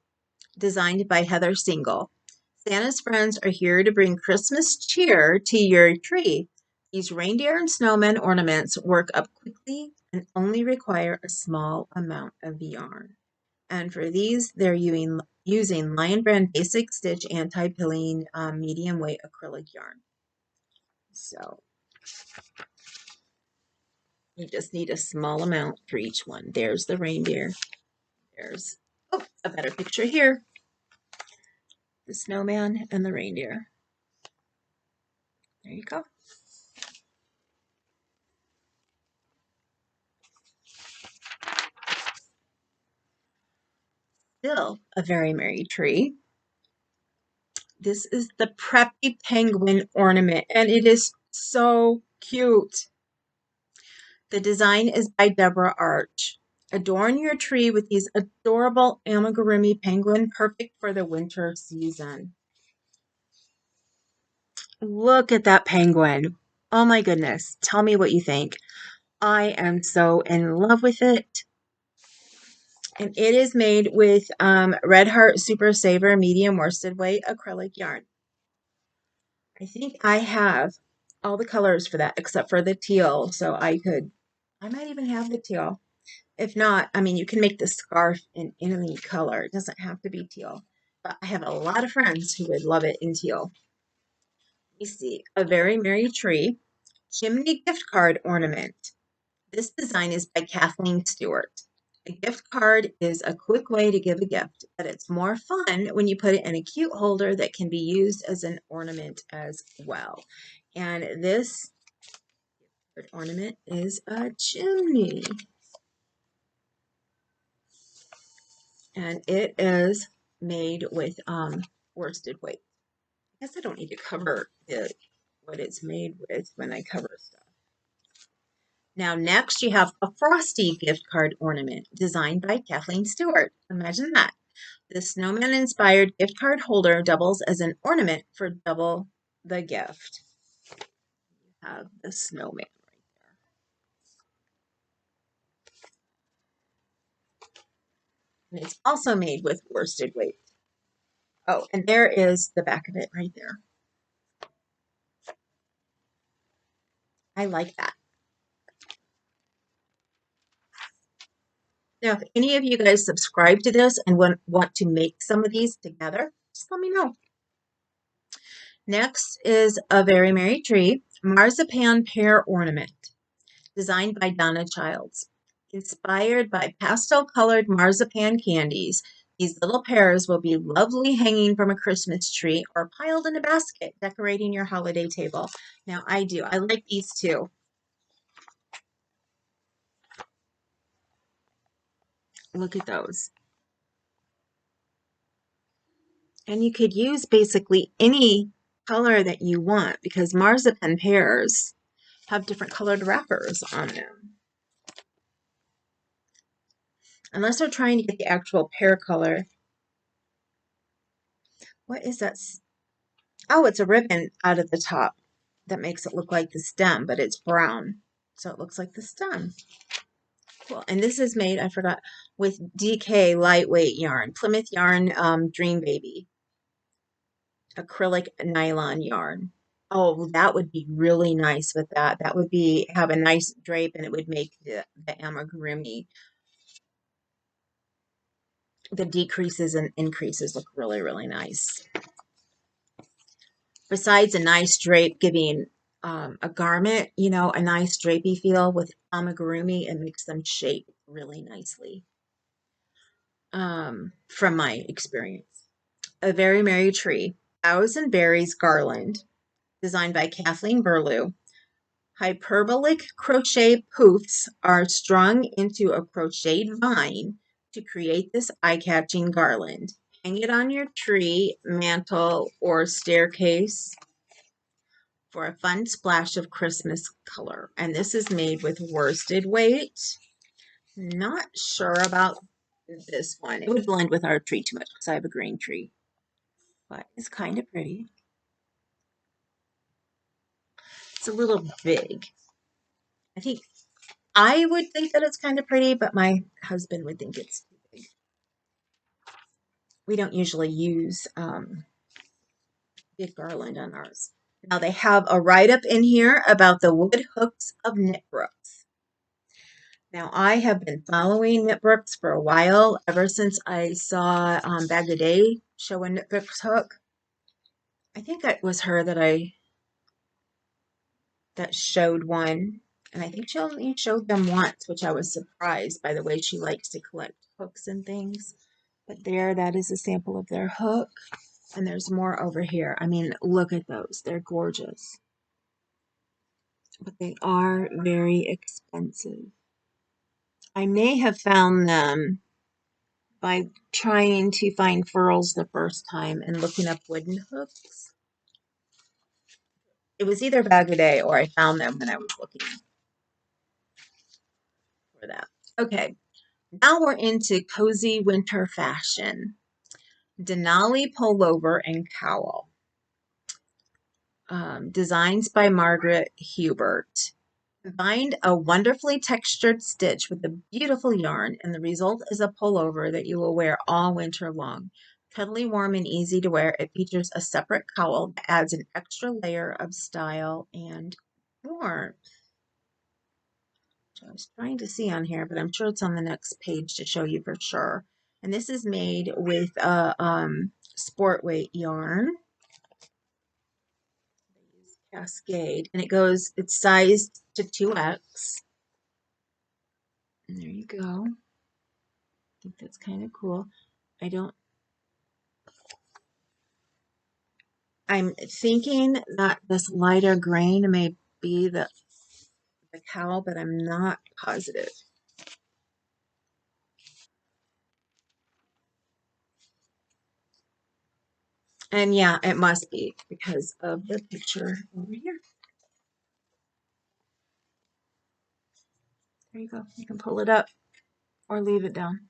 Speaker 1: designed by Heather Single. Santa's friends are here to bring Christmas cheer to your tree. These reindeer and snowman ornaments work up quickly and only require a small amount of yarn. And for these, they're using Lion Brand Basic Stitch Anti-Pilling medium weight acrylic yarn. So you just need a small amount for each one. There's the reindeer. There's a better picture here. The snowman and the reindeer. There you go. Still a Very Merry Tree. This is the Preppy Penguin ornament, and it is so cute. The design is by Deborah Arch. Adorn your tree with these adorable amigurumi penguin, perfect for the winter season. Look at that penguin. Oh my goodness. Tell me what you think. I am so in love with it. And it is made with Red Heart Super Saver medium worsted weight acrylic yarn. I think I have all the colors for that except for the teal. So I might even have the teal. If not, I mean, you can make the scarf in any color. It doesn't have to be teal. But I have a lot of friends who would love it in teal. You see, a very merry tree, chimney gift card ornament. This design is by Kathleen Stewart. A gift card is a quick way to give a gift, but it's more fun when you put it in a cute holder that can be used as an ornament as well. And this ornament is a chimney. And it is made with worsted weight. I guess I don't need to cover what it's made with when I cover stuff. Now, next you have a frosty gift card ornament designed by Kathleen Stewart. Imagine that. The snowman-inspired gift card holder doubles as an ornament for double the gift. You have the snowman right there. And it's also made with worsted weight. Oh, and there is the back of it right there. I like that. Now, if any of you guys subscribe to this and want to make some of these together, just let me know. Next is a very merry tree, marzipan pear ornament, designed by Donna Childs. Inspired by pastel-colored marzipan candies, these little pears will be lovely hanging from a Christmas tree or piled in a basket, decorating your holiday table. Now, I like these too. Look at those. And you could use basically any color that you want because marzipan pears have different colored wrappers on them. Unless they're trying to get the actual pear color. What is that? Oh, it's a ribbon out of the top that makes it look like the stem, but it's brown. So it looks like the stem. Cool. And this is made, I forgot, with DK lightweight yarn, Plymouth yarn Dream Baby, acrylic nylon yarn. Oh, that would be really nice with that. That would have a nice drape and it would make the amigurumi. The decreases and increases look really, really nice. Besides a nice drape giving a garment, a nice drapey feel with amigurumi, it makes them shape really nicely. From my experience. A Very Merry Tree, Thousand Berries Garland, designed by Kathleen Burlew. Hyperbolic crochet poofs are strung into a crocheted vine to create this eye-catching garland. Hang it on your tree, mantle, or staircase for a fun splash of Christmas color. And this is made with worsted weight. Not sure about this one. It would blend with our tree too much because I have a green tree. But it's kind of pretty. It's a little big. I would think that it's kind of pretty, but my husband would think it's too big. We don't usually use big garland on ours. Now they have a write-up in here about the wood hooks of Knitbrooks. Now I have been following Knitbrooks for a while, ever since I saw Bag a Day show a Knitbrooks hook. I think it was her that showed one, and I think she only showed them once, which I was surprised by the way she likes to collect hooks and things. But that is a sample of their hook, and there's more over here. I mean, look at those. They're gorgeous. But they are very expensive. I may have found them by trying to find furls the first time and looking up wooden hooks. It was either Bag a Day or I found them when I was looking for that. Okay, now we're into cozy winter fashion. Denali pullover and cowl. Designs by Margaret Hubert. Combined a wonderfully textured stitch with a beautiful yarn, and the result is a pullover that you will wear all winter long. Cuddly, warm, and easy to wear. It features a separate cowl that adds an extra layer of style and warmth. I was trying to see on here, but I'm sure it's on the next page to show you for sure. And this is made with a sport weight yarn. They use Cascade, and it's sized to 2X. And there you go. I think that's kind of cool. I'm thinking that this lighter green may be the cowl, but I'm not positive. And yeah, it must be because of the picture over here. There you go. You can pull it up or leave it down.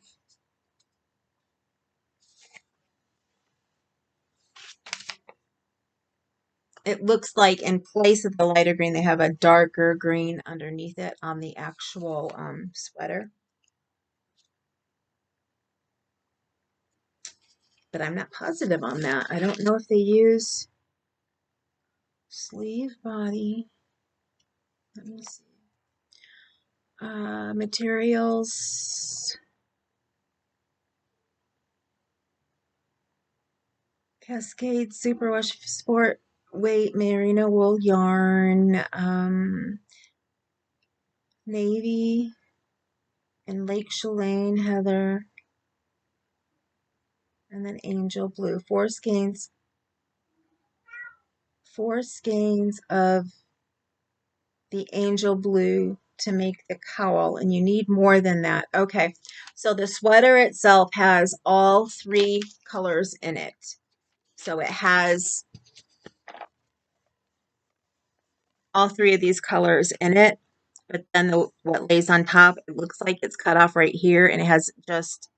Speaker 1: It looks like in place of the lighter green, they have a darker green underneath it on the actual sweater. But I'm not positive on that. I don't know if they use sleeve body. Let me see. Materials. Cascade Superwash Sport Weight Merino Wool Yarn. Navy and Lake Chalane Heather. And then Angel Blue. Four skeins of the Angel Blue to make the cowl, and you need more than that. Okay, so the sweater itself has all three colors in it. So it has all three of these colors in it, but then what lays on top, it looks like it's cut off right here, and it has just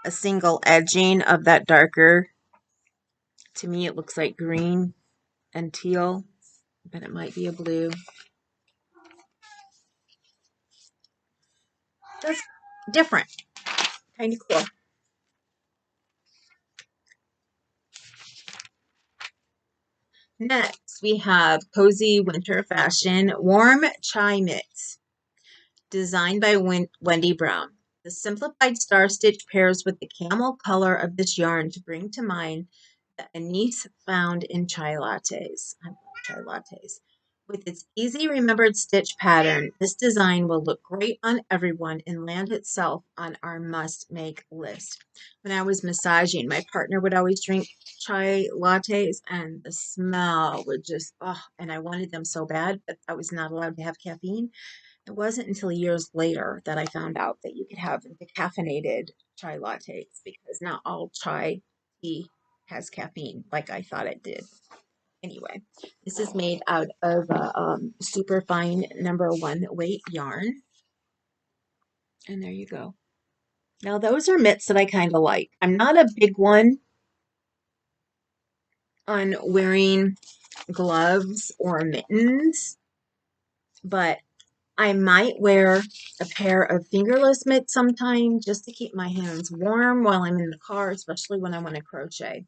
Speaker 1: a single edging of that darker. To me, it looks like green and teal, but it might be a blue. That's different. Kind of cool. Next, we have Cozy Winter Fashion Warm Chai Mitts, designed by Wendy Brown. The simplified star stitch pairs with the camel color of this yarn to bring to mind the anise found in chai lattes. I love chai lattes. With its easy remembered stitch pattern, this design will look great on everyone and land itself on our must-make list. When I was massaging, my partner would always drink chai lattes, and the smell would just, oh, and I wanted them so bad, but I was not allowed to have caffeine. It wasn't until years later that I found out that you could have decaffeinated chai lattes because not all chai tea has caffeine like I thought it did. Anyway, this is made out of super fine #1 weight yarn. And there you go. Now those are mitts that I kind of like. I'm not a big one on wearing gloves or mittens, but I might wear a pair of fingerless mitts sometime just to keep my hands warm while I'm in the car, especially when I want to crochet.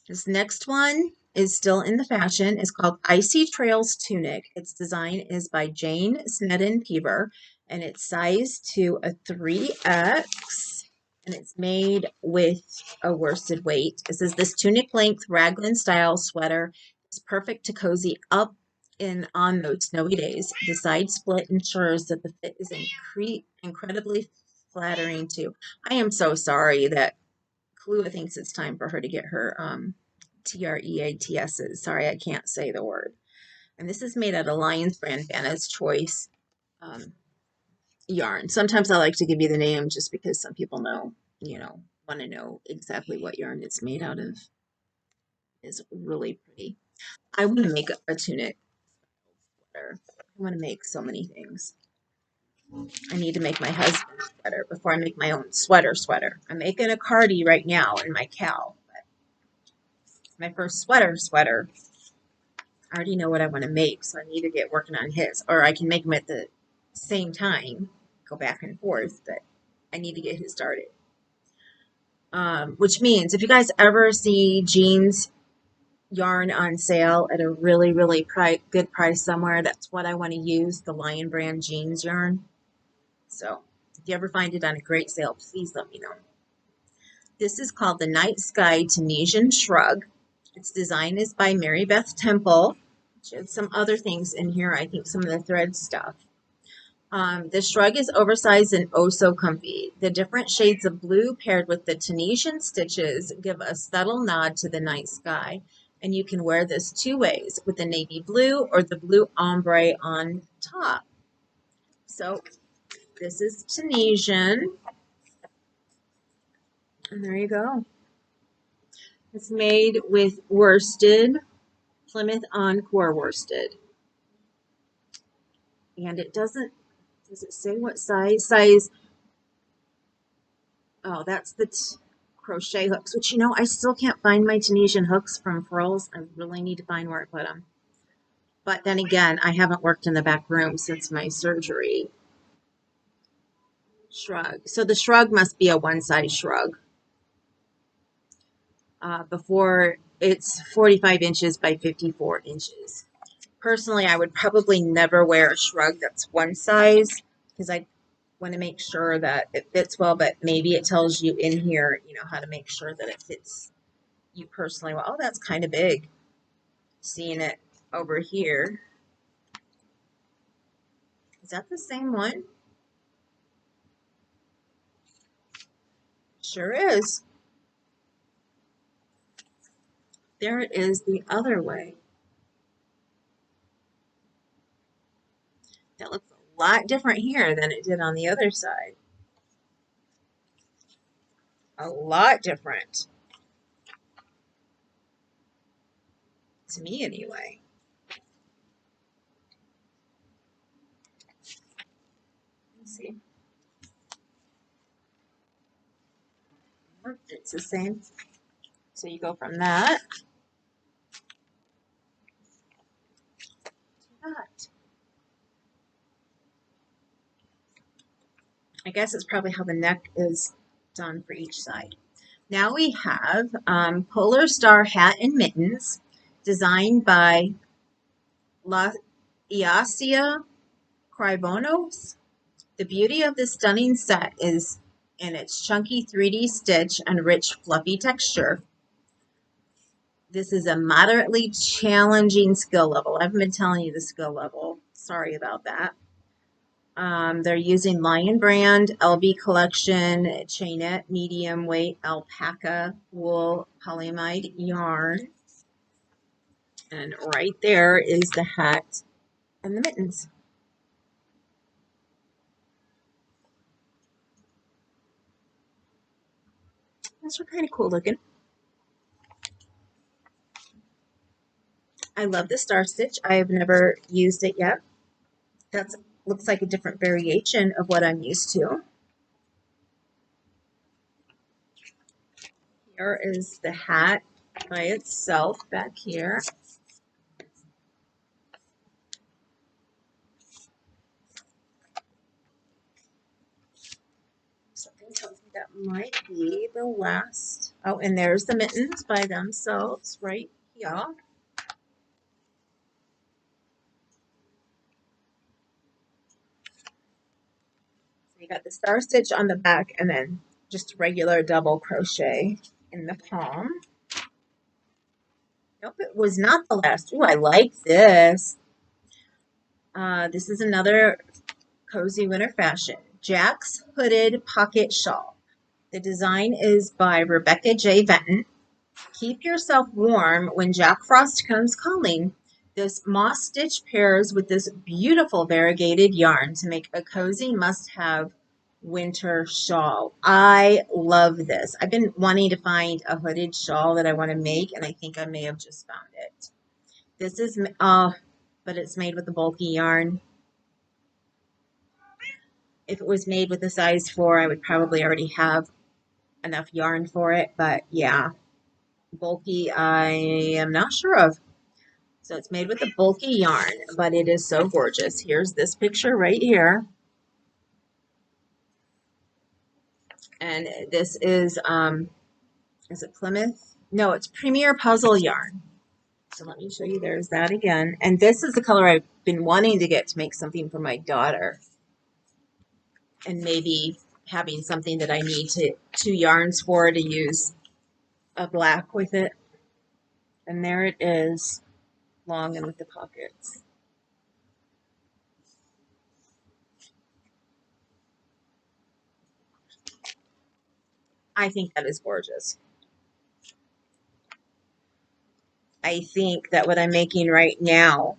Speaker 1: This next one is still in the fashion. It's called Icy Trails Tunic. Its design is by Jane Snedden Peever, and it's sized to a 3X, and it's made with a worsted weight. It says this tunic length raglan style sweater is perfect to cozy up in on those snowy days. The side split ensures that the fit is incredibly flattering too. I am so sorry that Kalua thinks it's time for her to get her TREATSs. Sorry, I can't say the word. And this is made out of Lion's Brand Vanna's Choice yarn. Sometimes I like to give you the name just because some people know, want to know exactly what yarn it's made out of. It's really pretty. I want to make a tunic sweater. I want to make so many things. I need to make my husband's sweater before I make my own sweater. I'm making a cardi right now in my cowl. My first sweater. I already know what I want to make, so I need to get working on his. Or I can make them at the same time, go back and forth, but I need to get his started. which means if you guys ever see jeans yarn on sale at a really, really good price somewhere, that's what I want to use, the Lion brand jeans yarn. So if you ever find it on a great sale, please let me know. This is called the Night Sky Tunisian Shrug. Its design is by Mary Beth Temple. She had some other things in here, I think some of the thread stuff. The shrug is oversized and oh so comfy. The different shades of blue paired with the Tunisian stitches give a subtle nod to the night sky. And you can wear this two ways, with the navy blue or the blue ombre on top. So this is Tunisian. And there you go. It's made with worsted, Plymouth Encore worsted. And it does it say what size? Oh, that's the crochet hooks, which, you know, I still can't find my Tunisian hooks from Frills. I really need to find where I put them. But then again, I haven't worked in the back room since my surgery. Shrug. So the shrug must be a one-size shrug. Before it's 45 inches by 54 inches. Personally, I would probably never wear a shrug that's one size because I want to make sure that it fits well, but maybe it tells you in here, you know, how to make sure that it fits you personally well. Oh, that's kind of big. Seeing it over here. Is that the same one? Sure is. There it is the other way. That looks a lot different here than it did on the other side. A lot different. To me, anyway. Let's see. It's the same. So you go from that to that. I guess it's probably how the neck is done for each side. Now we have Polar Star Hat and Mittens, designed by La Iasia Cribonos. The beauty of this stunning set is in its chunky 3D stitch and rich fluffy texture. This is a moderately challenging skill level. I haven't been telling you the skill level. Sorry about that. They're using Lion brand, LB collection, chainette, medium weight, alpaca, wool, polyamide yarn. And right there is the hat and the mittens. Those are kind of cool looking. I love the star stitch. I have never used it yet. That looks like a different variation of what I'm used to. Here is the hat by itself back here. Something tells me that might be the last. Oh, and there's the mittens by themselves right here. You got the star stitch on the back and then just regular double crochet in the palm. Nope, it was not the last. Ooh, I like this. This is another cozy winter fashion. Jack's Hooded Pocket Shawl. The design is by Rebecca J. Benton. Keep yourself warm when Jack Frost comes calling. This moss stitch pairs with this beautiful variegated yarn to make a cozy must-have winter shawl. I love this. I've been wanting to find a hooded shawl that I want to make, and I think I may have just found it. This is, but it's made with the bulky yarn. If it was made with a size 4, I would probably already have enough yarn for it, but yeah, bulky I am not sure of. So it's made with the bulky yarn, but it is so gorgeous. Here's this picture right here. And this is Is it Plymouth? No, it's Premier Puzzle Yarn. So let me show you, there's that again. And this is the color I've been wanting to get to make something for my daughter. And maybe having something that I need two yarns for to use a black with it. And there it is, long and with the pockets. I think that is gorgeous. I think that what I'm making right now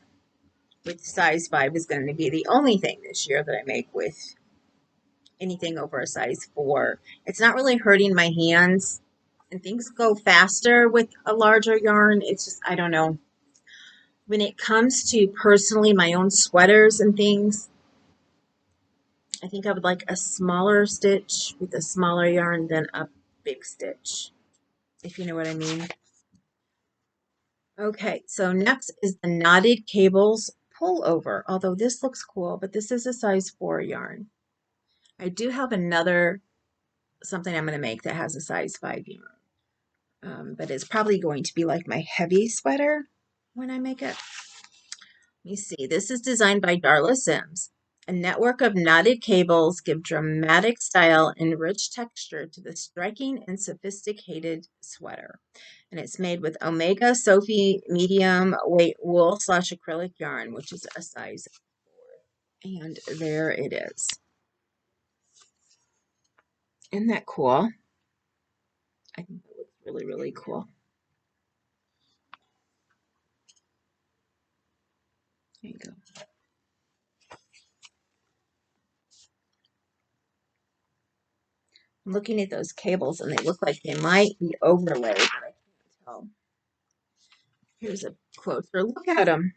Speaker 1: with size 5 is going to be the only thing this year that I make with anything over a size 4. It's not really hurting my hands, and things go faster with a larger yarn. It's just, I don't know. When it comes to personally my own sweaters and things, I think I would like a smaller stitch with a smaller yarn than a big stitch, if you know what I mean. Okay, so next is the knotted cables pullover. Although this looks cool, but this is a size 4 yarn. I do have another something I'm going to make that has a size 5 yarn, but it's probably going to be like my heavy sweater when I make it. Let me see. This is designed by Darla Sims. A network of knotted cables give dramatic style and rich texture to the striking and sophisticated sweater. And it's made with Omega Sophie medium weight wool / acrylic yarn, which is a size 4. And there it is. Isn't that cool? I think that looks really, really cool. There you go. I'm looking at those cables and they look like they might be overlaid, but I can't tell. Here's a closer look at them.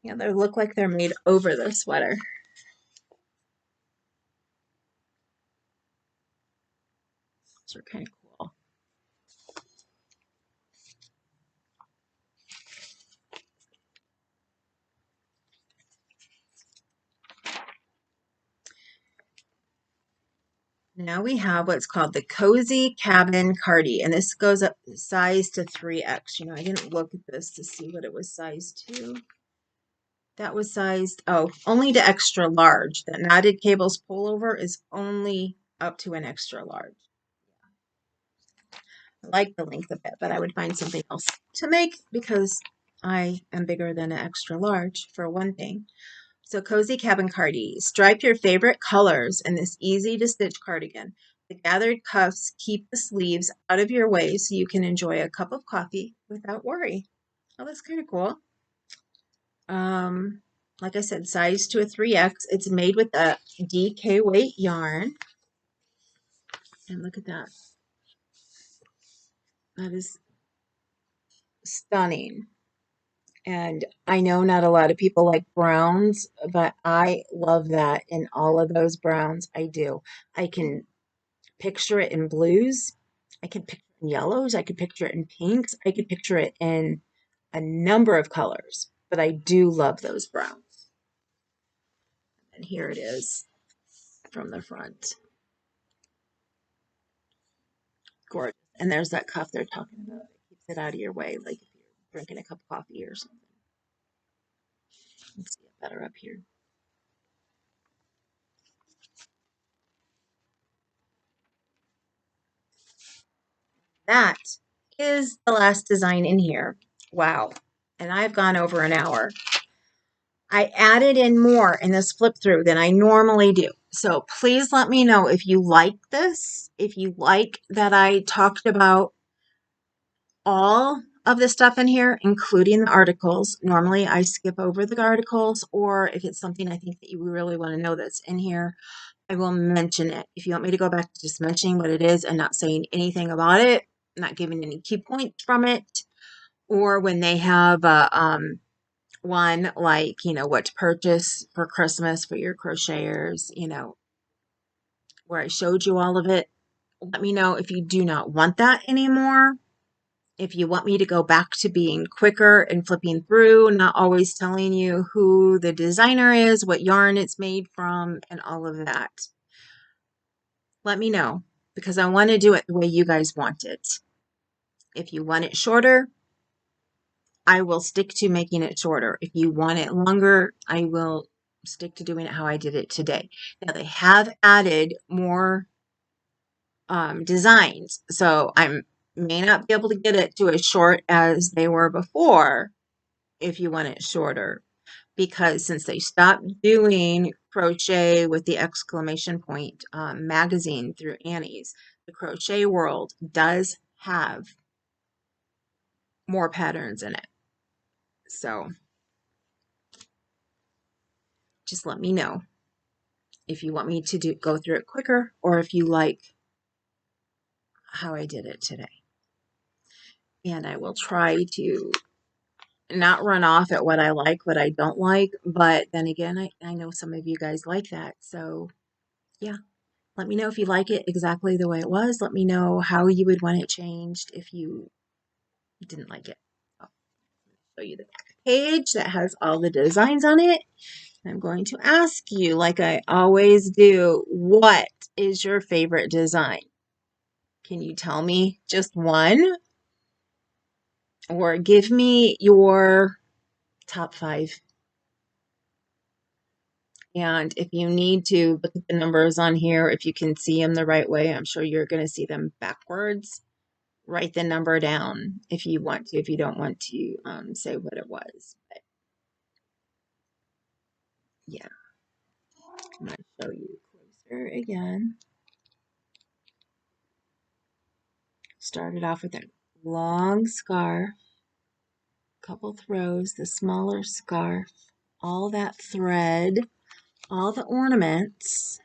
Speaker 1: Yeah, they look like they're made over the sweater. Those are kind of cool. Now we have what's called the Cozy Cabin Cardi, and this goes up size to 3X. You know, I didn't look at this to see what it was sized to. That was sized, oh, only to extra large. That knotted cables pullover is only up to an extra large. I like the length of it, but I would find something else to make because I am bigger than an extra large for one thing. So Cozy Cabin Cardi. Stripe your favorite colors in this easy to stitch cardigan. The gathered cuffs keep the sleeves out of your way so you can enjoy a cup of coffee without worry. Oh, that's kind of cool. Like I said, size to a 3X. It's made with a DK weight yarn. And look at that. That is stunning. And I know not a lot of people like browns, but I love that in all of those browns. I do. I can picture it in blues. I can picture it in yellows. I could picture it in pinks. I could picture it in a number of colors, but I do love those browns. And here it is from the front. Gorgeous. And there's that cuff they're talking about. It keeps it out of your way, like if you're drinking a cup of coffee or something. Let's see it better up here. That is the last design in here. Wow. And I've gone over an hour. I added in more in this flip through than I normally do. So please let me know if you like this, if you like that I talked about all of the stuff in here, including the articles. Normally I skip over the articles, or if it's something I think that you really want to know that's in here, I will mention it. If you want me to go back to just mentioning what it is and not saying anything about it, not giving any key points from it, or when they have one like, you know, what to purchase for Christmas for your crocheters, you know, where I showed you all of it. Let me know if you do not want that anymore. If you want me to go back to being quicker and flipping through, not always telling you who the designer is, what yarn it's made from, and all of that. Let me know. because I want to do it the way you guys want it. If you want it shorter, I will stick to making it shorter. If you want it longer, I will stick to doing it how I did it today. Now they have added more designs, so I may not be able to get it to as short as they were before if you want it shorter, because since they stopped doing crochet with the exclamation point magazine through Annie's, the crochet world does have more patterns in it. So just let me know if you want me to go through it quicker, or if you like how I did it today. And I will try to not run off at what I like, what I don't like, but then again, I know some of you guys like that. So yeah, let me know if you like it exactly the way it was. Let me know how you would want it changed if you didn't like it. I'll show you the back page that has all the designs on it. I'm going to ask you, like I always do, what is your favorite design? Can you tell me just one? Or give me your top 5. And if you need to look at the numbers on here, if you can see them the right way, I'm sure you're going to see them backwards. Write the number down if you want to, if you don't want to say what it was. But yeah, I'm going to show you closer again. Started off with a long scarf, couple throws, the smaller scarf, all that thread, all the ornaments,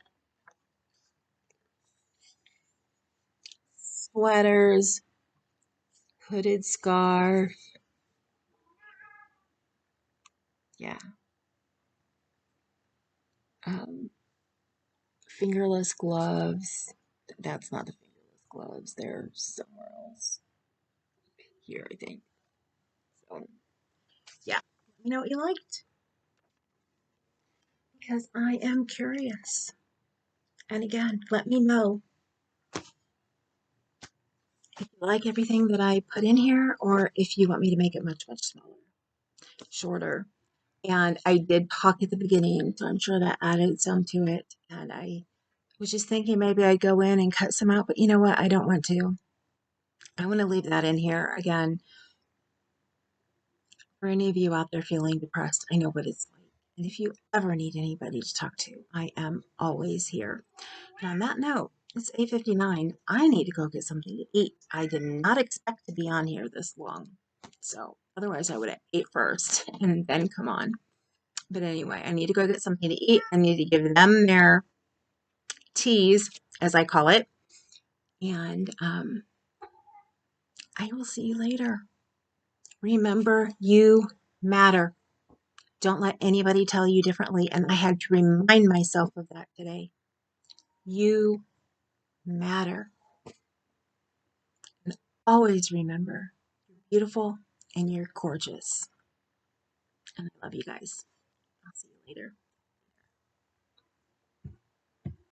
Speaker 1: sweaters, hooded scarf. Yeah. Fingerless gloves. That's not the fingerless gloves. They're somewhere else. Here, I think. So, yeah. You know what you liked? Because I am curious. And again, let me know if you like everything that I put in here, or if you want me to make it much, much smaller, shorter. And I did talk at the beginning, so I'm sure that added some to it. And I was just thinking maybe I'd go in and cut some out, but you know what? I don't want to. I want to leave that in here. Again, for any of you out there feeling depressed, I know what it's like. And if you ever need anybody to talk to, I am always here. And on that note, it's 8:59. I need to go get something to eat. I did not expect to be on here this long. So otherwise I would have ate first and then come on. But anyway, I need to go get something to eat. I need to give them their teas, as I call it. And I will see you later. Remember, you matter. Don't let anybody tell you differently. And I had to remind myself of that today. You matter. And always remember, you're beautiful and you're gorgeous. And I love you guys. I'll see you later.